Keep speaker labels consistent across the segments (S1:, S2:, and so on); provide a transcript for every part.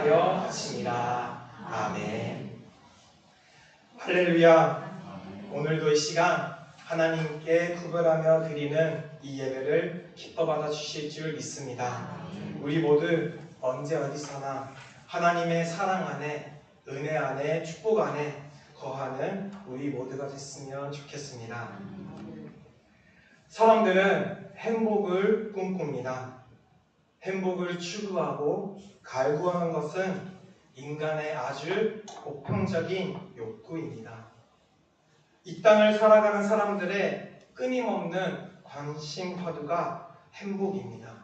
S1: 하여 하시니라. 아멘. 할렐루야. 오늘도 이 시간 하나님께 구별하며 드리는 이 예배를 기뻐 받아 주실 줄 믿습니다. 우리 모두 언제 어디서나 하나님의 사랑 안에, 은혜 안에, 축복 안에 거하는 우리 모두가 됐으면 좋겠습니다. 사람들은 행복을 꿈꿉니다. 행복을 추구하고 갈구하는 것은 인간의 아주 보편적인 욕구입니다. 이 땅을 살아가는 사람들의 끊임없는 관심 화두가 행복입니다.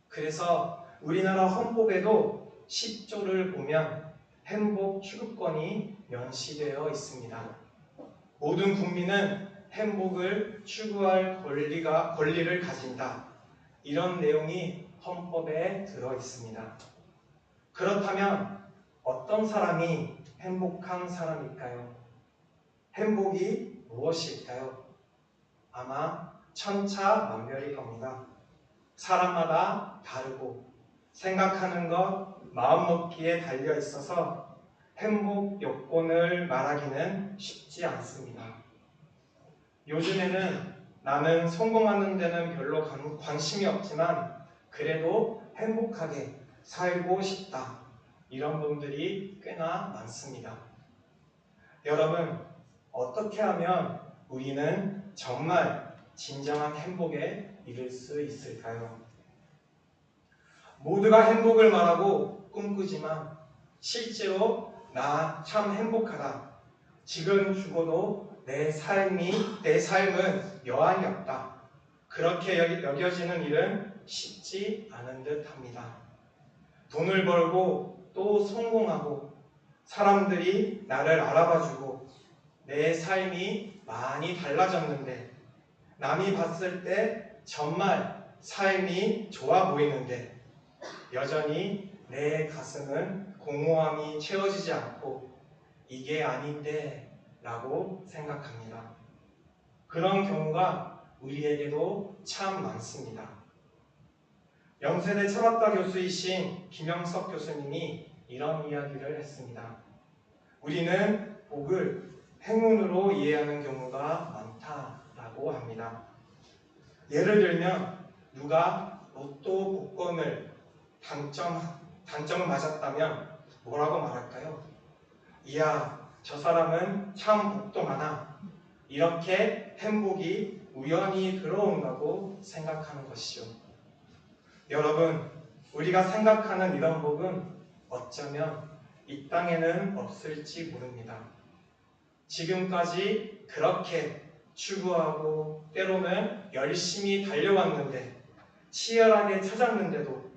S1: 그래서 우리나라 헌법에도 10조를 보면 행복 추구권이 명시되어 있습니다. 모든 국민은 행복을 추구할 권리를 가진다. 이런 내용이 헌법에 들어 있습니다. 그렇다면 어떤 사람이 행복한 사람일까요? 행복이 무엇일까요? 아마 천차만별일 겁니다. 사람마다 다르고 생각하는 것, 마음먹기에 달려 있어서 행복 요건을 말하기는 쉽지 않습니다. 요즘에는 나는 성공하는 데는 별로 관심이 없지만 그래도 행복하게 살고 싶다. 이런 분들이 꽤나 많습니다. 여러분, 어떻게 하면 우리는 정말 진정한 행복에 이를 수 있을까요? 모두가 행복을 말하고 꿈꾸지만 실제로 나 참 행복하다. 지금 죽어도 내 삶은 여한이 없다. 그렇게 여겨지는 일은 쉽지 않은 듯 합니다. 돈을 벌고 또 성공하고 사람들이 나를 알아봐주고 내 삶이 많이 달라졌는데 남이 봤을 때 정말 삶이 좋아 보이는데 여전히 내 가슴은 공허함이 채워지지 않고 이게 아닌데 라고 생각합니다. 그런 경우가 우리에게도 참 많습니다. 영세대 철학과 교수이신 김영석 교수님이 이런 이야기를 했습니다. 우리는 복을 행운으로 이해하는 경우가 많다라고 합니다. 예를 들면 누가 로또 복권을 당첨을 맞았다면 뭐라고 말할까요? 이야, 저 사람은 참 복도 많아. 이렇게 행복이 우연히 들어온다고 생각하는 것이죠. 여러분, 우리가 생각하는 이런 복은 어쩌면 이 땅에는 없을지 모릅니다. 지금까지 그렇게 추구하고 때로는 열심히 달려왔는데 치열하게 찾았는데도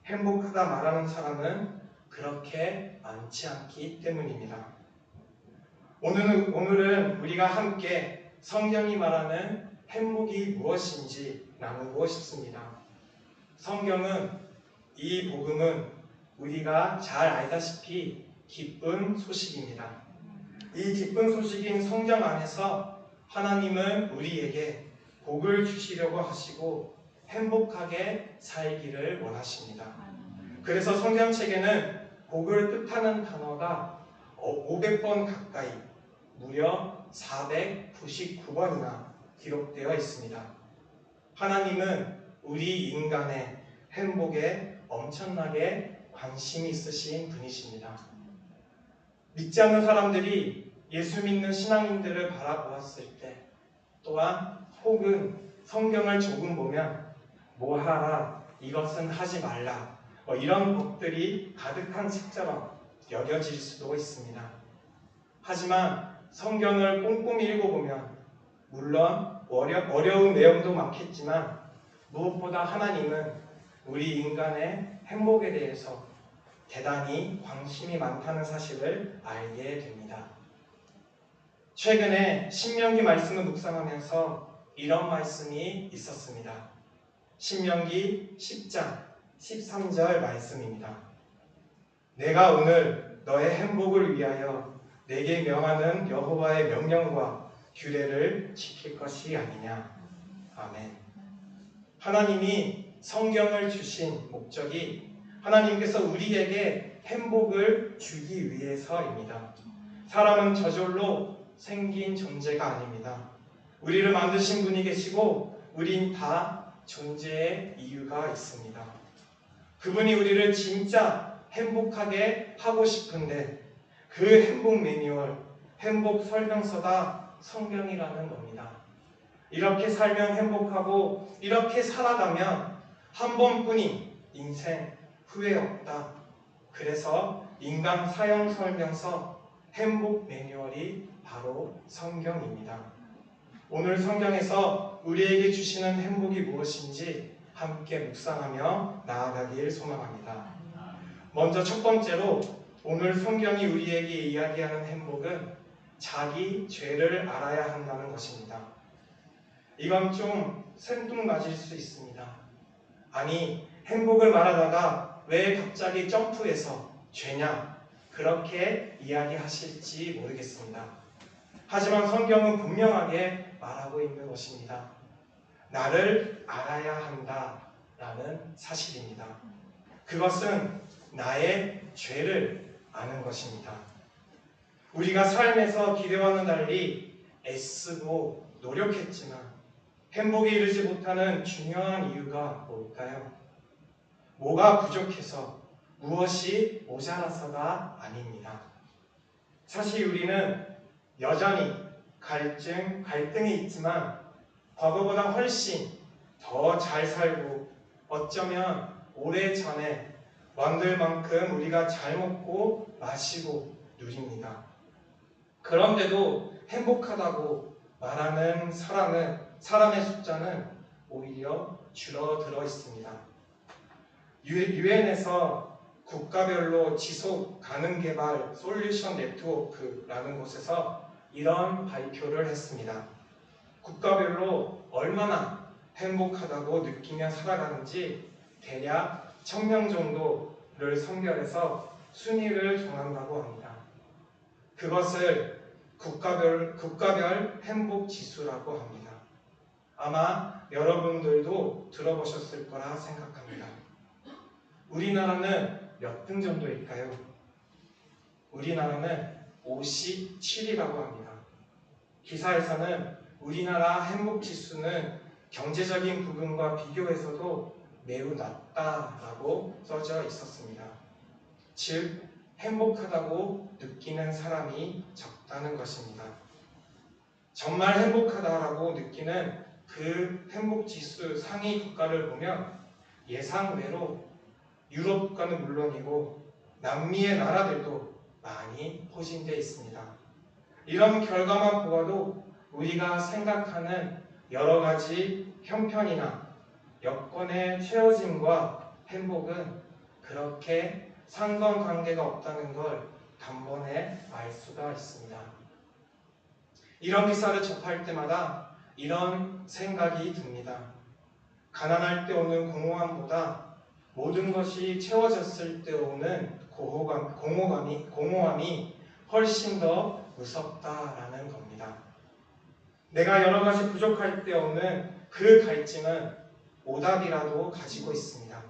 S1: 행복하다 말하는 사람은 그렇게 많지 않기 때문입니다. 오늘은 우리가 함께 성경이 말하는 행복이 무엇인지 나누고 싶습니다. 성경은 이 복음은 우리가 잘 알다시피 기쁜 소식입니다. 이 기쁜 소식인 성경 안에서 하나님은 우리에게 복을 주시려고 하시고 행복하게 살기를 원하십니다. 그래서 성경책에는 복을 뜻하는 단어가 500번 가까이 무려 499번이나 기록되어 있습니다. 하나님은 우리 인간의 행복에 엄청나게 관심이 있으신 분이십니다. 믿지 않는 사람들이 예수 믿는 신앙인들을 바라보았을 때 또한 혹은 성경을 조금 보면 뭐 하라, 이것은 하지 말라 이런 법들이 가득한 책처럼 여겨질 수도 있습니다. 하지만 성경을 꼼꼼히 읽어보면 물론 어려운 내용도 많겠지만 무엇보다 하나님은 우리 인간의 행복에 대해서 대단히 관심이 많다는 사실을 알게 됩니다. 최근에 신명기 말씀을 묵상하면서 이런 말씀이 있었습니다. 신명기 10장 13절 말씀입니다. 내가 오늘 너의 행복을 위하여 내게 명하는 여호와의 명령과 규례를 지킬 것이 아니냐. 아멘. 하나님이 성경을 주신 목적이 하나님께서 우리에게 행복을 주기 위해서입니다. 사람은 저절로 생긴 존재가 아닙니다. 우리를 만드신 분이 계시고 우린 다 존재의 이유가 있습니다. 그분이 우리를 진짜 행복하게 하고 싶은데 그 행복 매뉴얼, 행복 설명서가 성경이라는 겁니다. 이렇게 살면 행복하고 이렇게 살아가면 한 번뿐인 인생 후회 없다. 그래서 인간 사용 설명서 행복 매뉴얼이 바로 성경입니다. 오늘 성경에서 우리에게 주시는 행복이 무엇인지 함께 묵상하며 나아가길 소망합니다. 먼저 첫 번째로 오늘 성경이 우리에게 이야기하는 행복은 자기 죄를 알아야 한다는 것입니다. 이건 좀 생뚱맞을 수 있습니다. 아니, 행복을 말하다가 왜 갑자기 점프해서 죄냐? 그렇게 이야기하실지 모르겠습니다. 하지만 성경은 분명하게 말하고 있는 것입니다. 나를 알아야 한다라는 사실입니다. 그것은 나의 죄를 아는 것입니다. 우리가 삶에서 기대와는 달리 애쓰고 노력했지만 행복에 이르지 못하는 중요한 이유가 뭘까요? 뭐가 부족해서, 무엇이 모자라서가 아닙니다. 사실 우리는 여전히 갈등이 있지만 과거보다 훨씬 더 잘 살고 어쩌면 오래전에 왕들 만큼 우리가 잘 먹고 마시고 누립니다. 그런데도 행복하다고 말하는 사람의 숫자는 오히려 줄어들어 있습니다. 유엔에서 국가별로 지속 가능 개발 솔루션 네트워크라는 곳에서 이런 발표를 했습니다. 국가별로 얼마나 행복하다고 느끼며 살아가는지 대략 1000명 정도를 선별해서 순위를 정한다고 합니다. 그것을 국가별 행복 지수라고 합니다. 아마 여러분들도 들어보셨을 거라 생각합니다. 우리나라는 몇 등 정도일까요? 우리나라는 57이라고 합니다. 기사에서는 우리나라 행복지수는 경제적인 부분과 비교해서도 매우 낮다라고 써져 있었습니다. 즉, 행복하다고 느끼는 사람이 적다는 것입니다. 정말 행복하다라고 느끼는 그 행복지수 상위 국가를 보면 예상외로 유럽 국가는 물론이고 남미의 나라들도 많이 포진되어 있습니다. 이런 결과만 보아도 우리가 생각하는 여러 가지 형편이나 여건의 채워짐과 행복은 그렇게 상관관계가 없다는 걸 단번에 알 수가 있습니다. 이런 기사를 접할 때마다 이런 생각이 듭니다. 가난할 때 오는 공허함보다 모든 것이 채워졌을 때 오는 공허함이 훨씬 더 무섭다라는 겁니다. 내가 여러 가지 부족할 때 오는 그 갈증은 오답이라도 가지고 있습니다.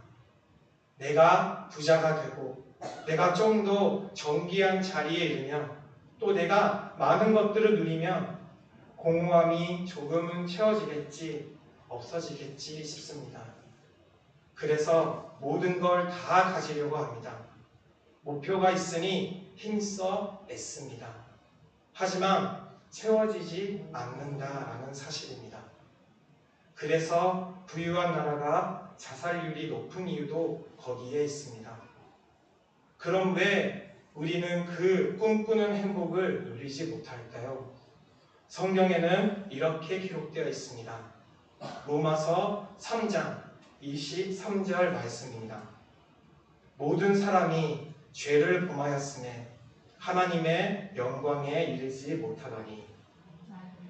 S1: 내가 부자가 되고 내가 좀 더 정귀한 자리에 이르면 또 내가 많은 것들을 누리면 공허함이 조금은 채워지겠지, 없어지겠지 싶습니다. 그래서 모든 걸 다 가지려고 합니다. 목표가 있으니 힘써 애씁니다. 하지만 채워지지 않는다라는 사실입니다. 그래서 부유한 나라가 자살률이 높은 이유도 거기에 있습니다. 그럼 왜 우리는 그 꿈꾸는 행복을 누리지 못할까요? 성경에는 이렇게 기록되어 있습니다. 로마서 3장 23절 말씀입니다. 모든 사람이 죄를 범하였음에 하나님의 영광에 이르지 못하더니.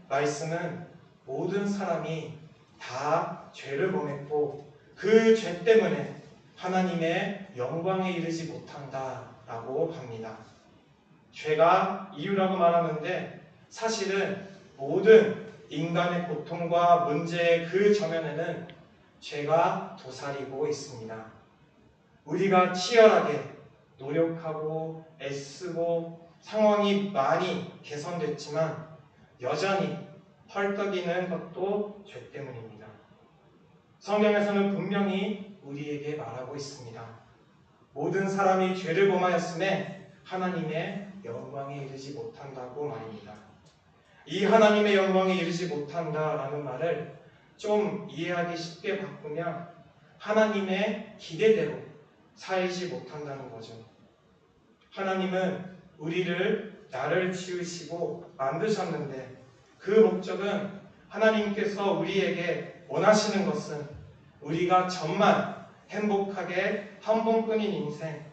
S1: 말씀은 모든 사람이 다 죄를 범했고 그 죄 때문에 하나님의 영광에 이르지 못한다라고 합니다. 죄가 이유라고 말하는데 사실은 모든 인간의 고통과 문제의 그 저면에는 죄가 도사리고 있습니다. 우리가 치열하게 노력하고 애쓰고 상황이 많이 개선됐지만 여전히 헐떡이는 것도 죄 때문입니다. 성경에서는 분명히 우리에게 말하고 있습니다. 모든 사람이 죄를 범하였음에 하나님의 영광에 이르지 못한다고 말입니다. 이 하나님의 영광에 이르지 못한다라는 말을 좀 이해하기 쉽게 바꾸면 하나님의 기대대로 살지 못한다는 거죠. 하나님은 나를 지으시고 만드셨는데 그 목적은 하나님께서 우리에게 원하시는 것은 우리가 정말 행복하게 한 번뿐인 인생,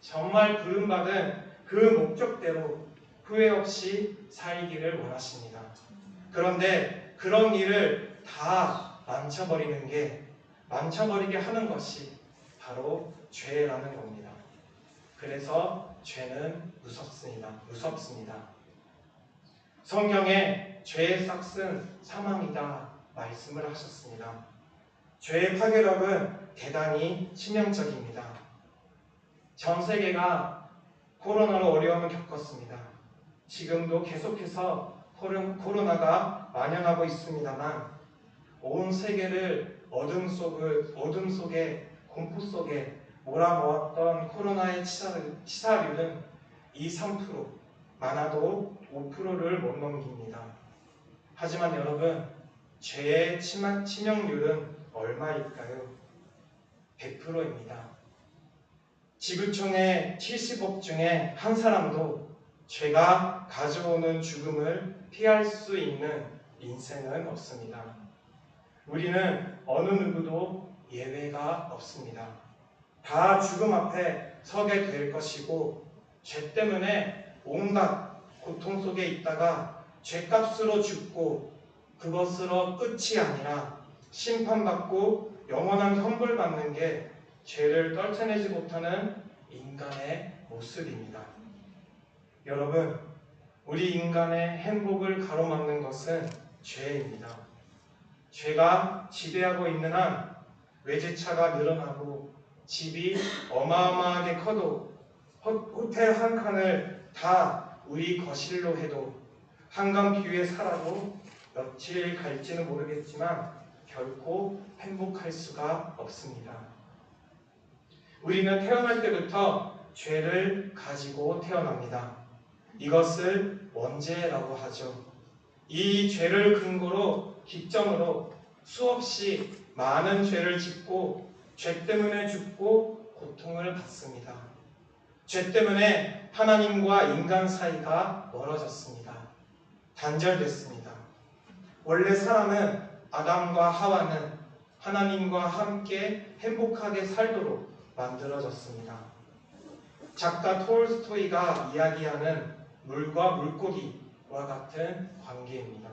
S1: 정말 부름받은 그 목적대로 후회 없이 살기를 원하십니다. 그런데 그런 일을 다 망쳐버리게 하는 것이 바로 죄라는 겁니다. 그래서 죄는 무섭습니다. 성경에 죄의 삭은 사망이다 말씀을 하셨습니다. 죄의 파괴력은 대단히 치명적입니다. 전 세계가 코로나로 어려움을 겪었습니다. 지금도 계속해서 코로나가 만연하고 있습니다만 온 세계를 어둠 속에 공포 속에 몰아넣었던 코로나의 치사율은 2~3%, 많아도 5%를 못 넘깁니다. 하지만 여러분, 죄의 치명률은 얼마일까요? 100%입니다. 지구촌의 70억 중에 한 사람도 죄가 가져오는 죽음을 피할 수 있는 인생은 없습니다. 우리는 어느 누구도 예외가 없습니다. 다 죽음 앞에 서게 될 것이고 죄 때문에 온갖 고통 속에 있다가 죄값으로 죽고 그것으로 끝이 아니라 심판받고 영원한 형벌받는 게 죄를 떨쳐내지 못하는 인간의 모습입니다. 여러분, 우리 인간의 행복을 가로막는 것은 죄입니다. 죄가 지배하고 있는 한 외제차가 늘어나고 집이 어마어마하게 커도 호텔 한 칸을 다 우리 거실로 해도 한강 뷰에 살아도 며칠 갈지는 모르겠지만 결코 행복할 수가 없습니다. 우리는 태어날 때부터 죄를 가지고 태어납니다. 이것을 원죄라고 하죠. 이 죄를 근거로 기점으로 수없이 많은 죄를 짓고 죄 때문에 죽고 고통을 받습니다. 죄 때문에 하나님과 인간 사이가 멀어졌습니다. 단절됐습니다. 원래 사람은 아담과 하와는 하나님과 함께 행복하게 살도록 만들어졌습니다. 작가 톨스토이가 이야기하는 물과 물고기와 같은 관계입니다.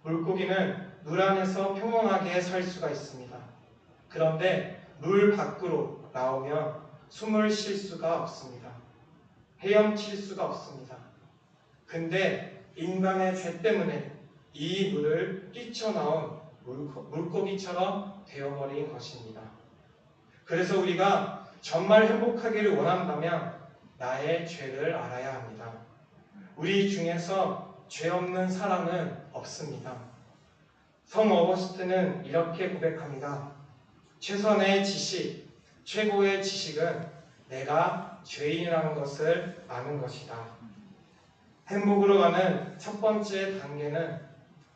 S1: 물고기는 물 안에서 평온하게 살 수가 있습니다. 그런데 물 밖으로 나오면 숨을 쉴 수가 없습니다. 헤엄칠 수가 없습니다. 근데 인간의 죄 때문에 이 물을 뛰쳐나온 물고기처럼 되어버린 것입니다. 그래서 우리가 정말 행복하기를 원한다면 나의 죄를 알아야 합니다. 우리 중에서 죄 없는 사람은 없습니다. 성 어거스틴은 이렇게 고백합니다. 최선의 지식, 최고의 지식은 내가 죄인이라는 것을 아는 것이다. 행복으로 가는 첫 번째 단계는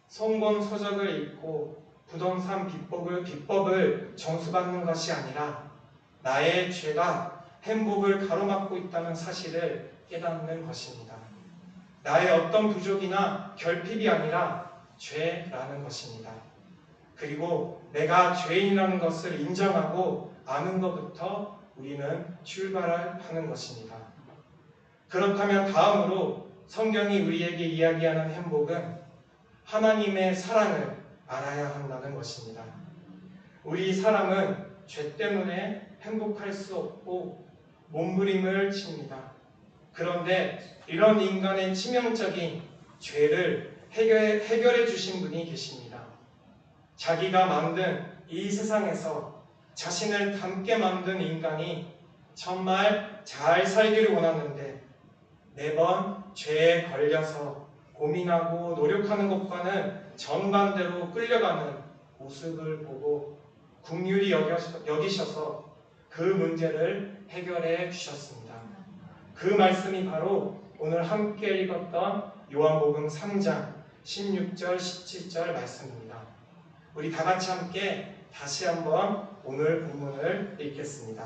S1: 성공서적을 읽고 부동산 비법을 정수받는 것이 아니라 나의 죄가 행복을 가로막고 있다는 사실을 깨닫는 것입니다. 나의 어떤 부족이나 결핍이 아니라 죄라는 것입니다. 그리고 내가 죄인이라는 것을 인정하고 아는 것부터 우리는 출발하는 것입니다. 그렇다면 다음으로 성경이 우리에게 이야기하는 행복은 하나님의 사랑을 알아야 한다는 것입니다. 우리 사람은 죄 때문에 행복할 수 없고 몸부림을 칩니다. 그런데 이런 인간의 치명적인 죄를 해결해 주신 분이 계십니다. 자기가 만든 이 세상에서 자신을 닮게 만든 인간이 정말 잘 살기를 원하는데 매번 죄에 걸려서 고민하고 노력하는 것과는 정반대로 끌려가는 모습을 보고 긍휼히 여기셔서 그 문제를 해결해 주셨습니다. 그 말씀이 바로 오늘 함께 읽었던 요한복음 3장 16절 17절 말씀입니다. 우리 다 같이 함께 다시 한번 오늘 본문을 읽겠습니다.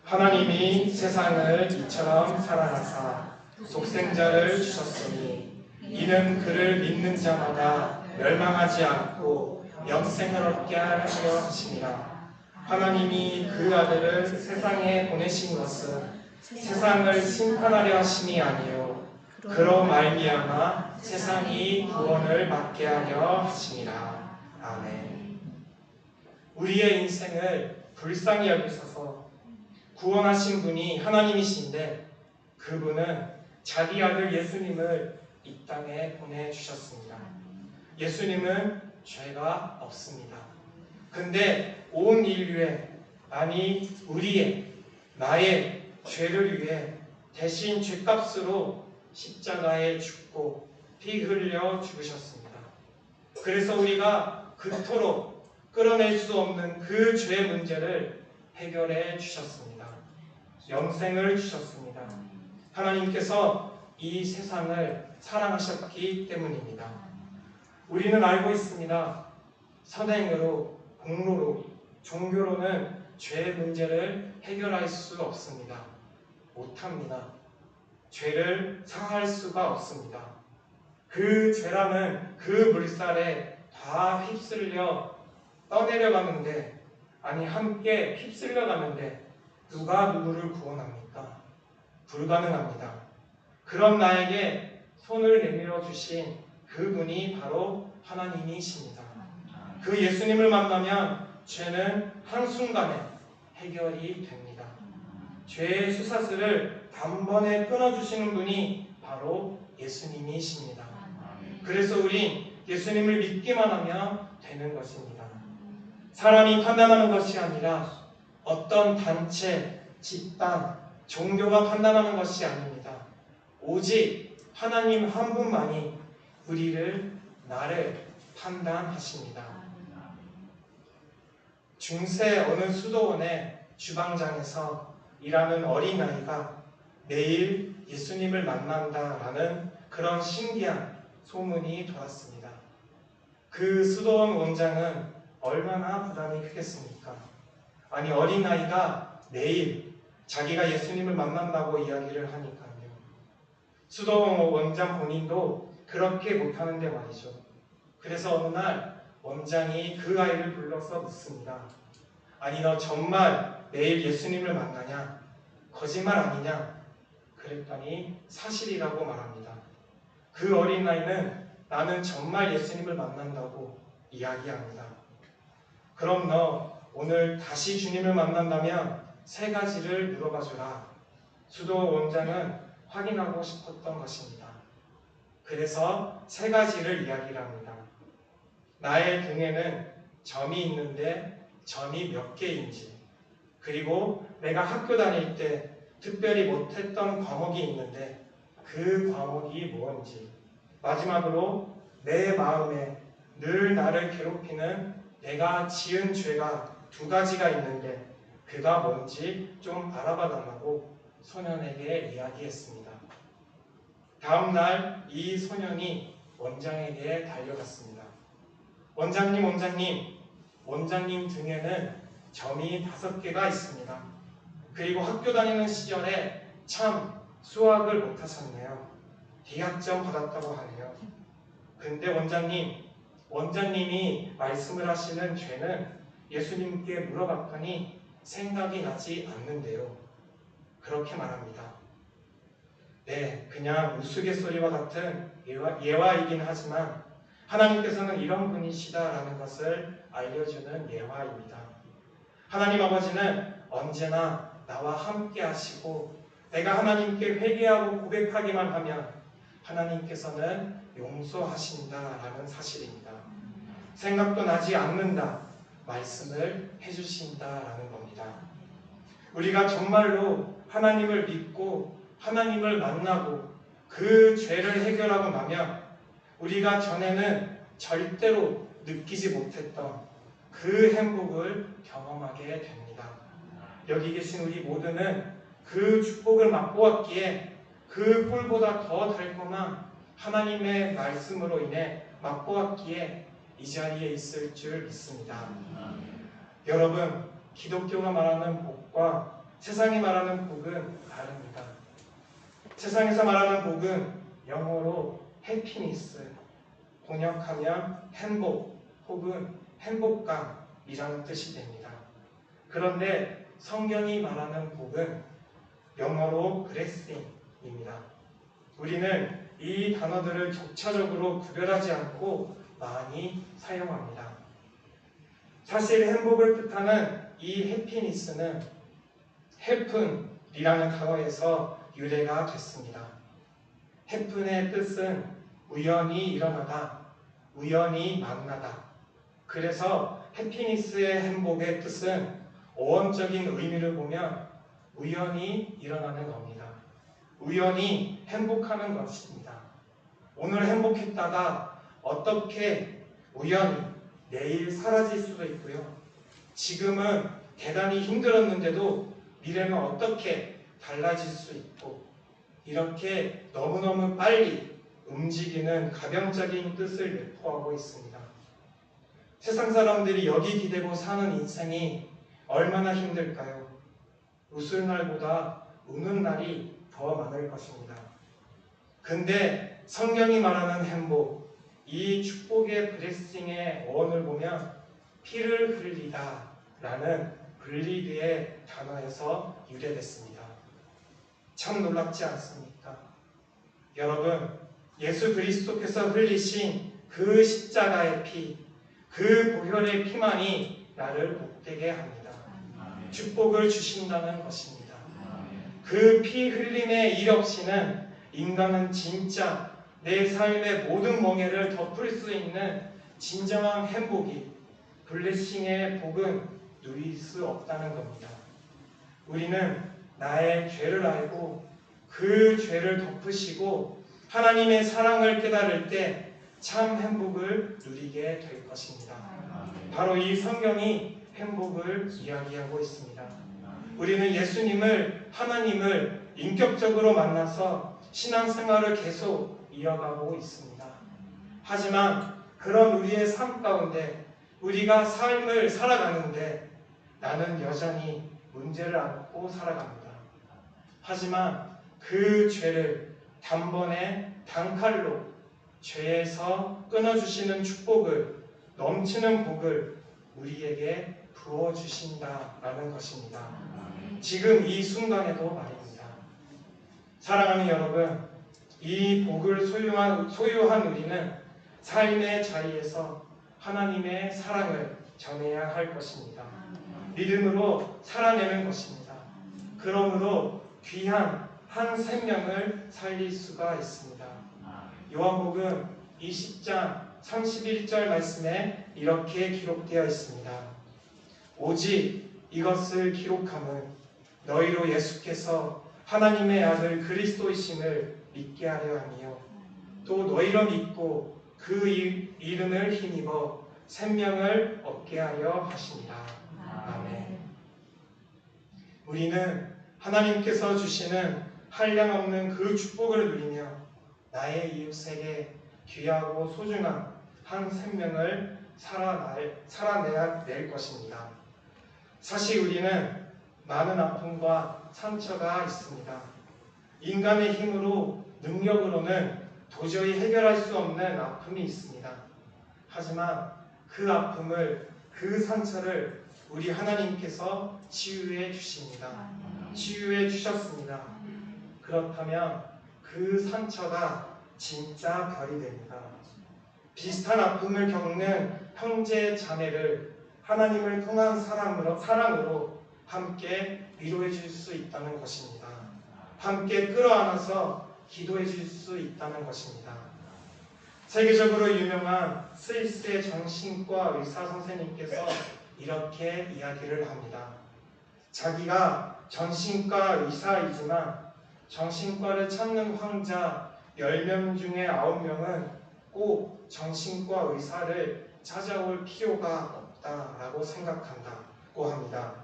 S1: 하나님이 세상을 이처럼 사랑하사 독생자를 주셨으니 이는 그를 믿는 자마다 멸망하지 않고 영생을 얻게 하려 하심이라. 하나님이 그 아들을 세상에 보내신 것은 세상을 심판하려 하심이 아니요 그로 말미암아 세상이 구원을 받게 하려 하심이라. 아멘. 우리의 인생을 불쌍히 여기셔서 구원하신 분이 하나님이신데 그분은 자기 아들 예수님을 이 땅에 보내주셨습니다. 예수님은 죄가 없습니다. 근데 온 인류의, 아니 우리의, 나의 죄를 위해 대신 죄값으로 십자가에 죽고 피 흘려 죽으셨습니다. 그래서 우리가 그토록 끌어낼 수 없는 그 죄의 문제를 해결해 주셨습니다. 영생을 주셨습니다. 하나님께서 이 세상을 사랑하셨기 때문입니다. 우리는 알고 있습니다. 선행으로, 공로로, 종교로는 죄의 문제를 해결할 수 없습니다. 못합니다. 죄를 사할 수가 없습니다. 그 죄라는 그 물살에 다 휩쓸려 떠내려가는데, 아니 함께 휩쓸려가는데 누가 누구를 구원합니까? 불가능합니다. 그런 나에게 손을 내밀어 주신 그분이 바로 하나님이십니다. 그 예수님을 만나면 죄는 한순간에 해결이 됩니다. 죄의 쇠사슬을 단번에 끊어주시는 분이 바로 예수님이십니다. 그래서 우린 예수님을 믿기만 하면 되는 것입니다. 사람이 판단하는 것이 아니라 어떤 단체, 집단, 종교가 판단하는 것이 아닙니다. 오직 하나님 한 분만이 우리를, 나를 판단하십니다. 중세 어느 수도원의 주방장에서 일하는 어린아이가 매일 예수님을 만난다라는 그런 신기한 소문이 돌았습니다. 그 수도원 원장은 얼마나 부담이 크겠습니까? 아니 어린아이가 매일 자기가 예수님을 만난다고 이야기를 하니까요. 수도원 원장 본인도 그렇게 못하는데 말이죠. 그래서 어느 날 원장이 그 아이를 불러서 묻습니다. 아니 너 정말 매일 예수님을 만나냐? 거짓말 아니냐? 그랬더니 사실이라고 말합니다. 그 어린아이는 나는 정말 예수님을 만난다고 이야기합니다. 그럼 너 오늘 다시 주님을 만난다면 3가지를 물어봐 주라. 수도 원장은 확인하고 싶었던 것입니다. 그래서 3가지를 이야기를 합니다. 나의 등에는 점이 있는데 점이 몇 개인지, 그리고 내가 학교 다닐 때 특별히 못했던 과목이 있는데 그 과목이 뭔지, 마지막으로 내 마음에 늘 나를 괴롭히는 내가 지은 죄가 2가지가 있는데 그가 뭔지 좀 알아봐 달라고 소년에게 이야기했습니다. 다음 날 이 소년이 원장에게 달려갔습니다. 원장님, 원장님 등에는 점이 5개가 있습니다. 그리고 학교 다니는 시절에 참 수학을 못하셨네요. D학점 받았다고 하네요. 근데 원장님이 말씀을 하시는 죄는 예수님께 물어봤더니 생각이 나지 않는데요. 그렇게 말합니다. 네, 그냥 우스갯소리와 같은 예화이긴 하지만 하나님께서는 이런 분이시다라는 것을 알려주는 예화입니다. 하나님 아버지는 언제나 나와 함께 하시고 내가 하나님께 회개하고 고백하기만 하면 하나님께서는 용서하신다라는 사실입니다. 생각도 나지 않는다 말씀을 해주신다라는 겁니다. 우리가 정말로 하나님을 믿고 하나님을 만나고 그 죄를 해결하고 나면 우리가 전에는 절대로 느끼지 못했던 그 행복을 경험하게 됩니다. 여기 계신 우리 모두는 그 축복을 맛보았기에 그 꿀보다 더 달콤한 하나님의 말씀으로 인해 맛보았기에 이 자리에 있을 줄 믿습니다. 여러분, 기독교가 말하는 복과 세상이 말하는 복은 다릅니다. 세상에서 말하는 복은 영어로 해피니스, 번역하면 행복 혹은 행복감이라는 뜻이 됩니다. 그런데 성경이 말하는 복은 영어로 blessing입니다. 우리는 이 단어들을 격차적으로 구별하지 않고 많이 사용합니다. 사실 행복을 뜻하는 이 해피니스는 happen이라는 단어에서 유래가 됐습니다. happen의 뜻은 우연히 일어나다, 우연히 만나다. 그래서 해피니스의 행복의 뜻은 어원적인 의미를 보면 우연히 일어나는 겁니다. 우연히 행복하는 것입니다. 오늘 행복했다가 어떻게 우연히 내일 사라질 수도 있고요. 지금은 대단히 힘들었는데도 미래는 어떻게 달라질 수 있고, 이렇게 너무너무 빨리 움직이는 가병적인 뜻을 내포하고 있습니다. 세상 사람들이 여기 기대고 사는 인생이 얼마나 힘들까요? 웃을 날보다 우는 날이 더 많을 것입니다. 근데 성경이 말하는 행복, 이 축복의 블레싱의 어원을 보면 피를 흘리다 라는 블리드의 단어에서 유래됐습니다. 참 놀랍지 않습니까? 여러분, 예수 그리스도께서 흘리신 그 십자가의 피, 그 보혈의 피만이 나를 복되게 합니다. 축복을 주신다는 것입니다. 그 피 흘림의 일 없이는 인간은 진짜 내 삶의 모든 멍해를 덮을 수 있는 진정한 행복이, 블레싱의 복은 누릴 수 없다는 겁니다. 우리는 나의 죄를 알고 그 죄를 덮으시고 하나님의 사랑을 깨달을 때 참 행복을 누리게 될 것입니다. 바로 이 성경이 행복을 이야기하고 있습니다. 우리는 예수님을, 하나님을 인격적으로 만나서 신앙생활을 계속 이어가고 있습니다. 하지만 그런 우리의 삶 가운데 우리가 삶을 살아가는데 나는 여전히 문제를 안고 살아갑니다. 하지만 그 죄를 단번에 단칼로 죄에서 끊어주시는 축복을, 넘치는 복을 우리에게 부어주신다라는 것입니다. 지금 이 순간에도 말입니다. 사랑하는 여러분, 이 복을 소유한 우리는 삶의 자리에서 하나님의 사랑을 전해야 할 것입니다. 믿음으로 살아내는 것입니다. 그러므로 귀한 한 생명을 살릴 수가 있습니다. 요한복음 20장 31절 말씀에 이렇게 기록되어 있습니다. 오직 이것을 기록함은 너희로 예수께서 하나님의 아들 그리스도이심을 믿게 하려 함이요 또 너희로 믿고 그 이름을 힘입어 생명을 얻게 하려 하십니다. 아멘. 우리는 하나님께서 주시는 한량없는 그 축복을 누리며 나의 이웃에게 귀하고 소중한 한 생명을 살아내야 될 것입니다. 사실 우리는 많은 아픔과 상처가 있습니다. 인간의 힘으로, 능력으로는 도저히 해결할 수 없는 아픔이 있습니다. 하지만 그 아픔을, 그 상처를 우리 하나님께서 치유해 주십니다. 치유해 주셨습니다. 그렇다면 그 상처가 진짜 별이 됩니다. 비슷한 아픔을 겪는 형제 자매를 하나님을 통한 사랑으로 함께 위로해 줄 수 있다는 것입니다. 함께 끌어안아서 기도해 줄 수 있다는 것입니다. 세계적으로 유명한 스위스의 정신과 의사 선생님께서 이렇게 이야기를 합니다. 자기가 정신과 의사이지만 정신과를 찾는 환자 10명 중에 9명은 꼭 정신과 의사를 찾아올 필요가 없다라고 생각한다고 합니다.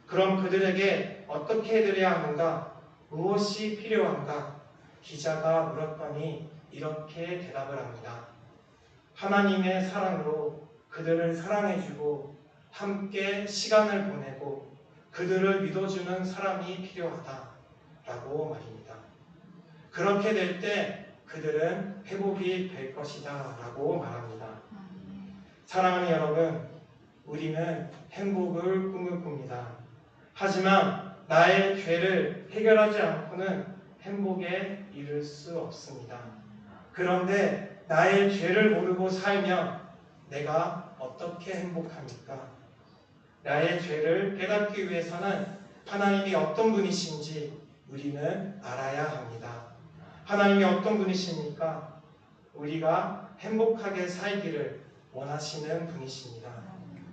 S1: 그럼 그들에게 어떻게 해드려야 하는가? 무엇이 필요한가? 기자가 물었더니 이렇게 대답을 합니다. 하나님의 사랑으로 그들을 사랑해주고 함께 시간을 보내고 그들을 믿어주는 사람이 필요하다라고 말입니다. 그렇게 될 때 그들은 회복이 될 것이다 라고 말합니다. 사랑하는 여러분, 우리는 행복을 꿈을 꿉니다. 하지만 나의 죄를 해결하지 않고는 행복에 이를 수 없습니다. 그런데 나의 죄를 모르고 살면 내가 어떻게 행복합니까? 나의 죄를 깨닫기 위해서는 하나님이 어떤 분이신지 우리는 알아야 합니다. 하나님이 어떤 분이십니까? 우리가 행복하게 살기를 원하시는 분이십니다.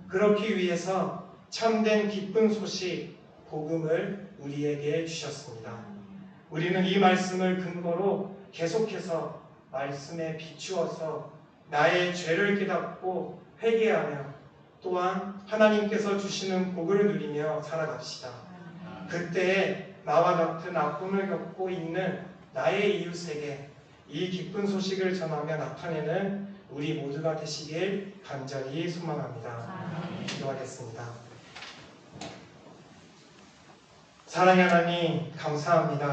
S1: 그렇기 위해서 참된 기쁜 소식, 복음을 우리에게 주셨습니다. 우리는 이 말씀을 근거로 계속해서 말씀에 비추어서 나의 죄를 깨닫고 회개하며 또한 하나님께서 주시는 복을 누리며 살아갑시다. 그때에 나와 같은 아픔을 겪고 있는 나의 이웃에게 이 기쁜 소식을 전하며 나타내는 우리 모두가 되시길 간절히 소망합니다. 기도하겠습니다. 사랑의 하나님 감사합니다.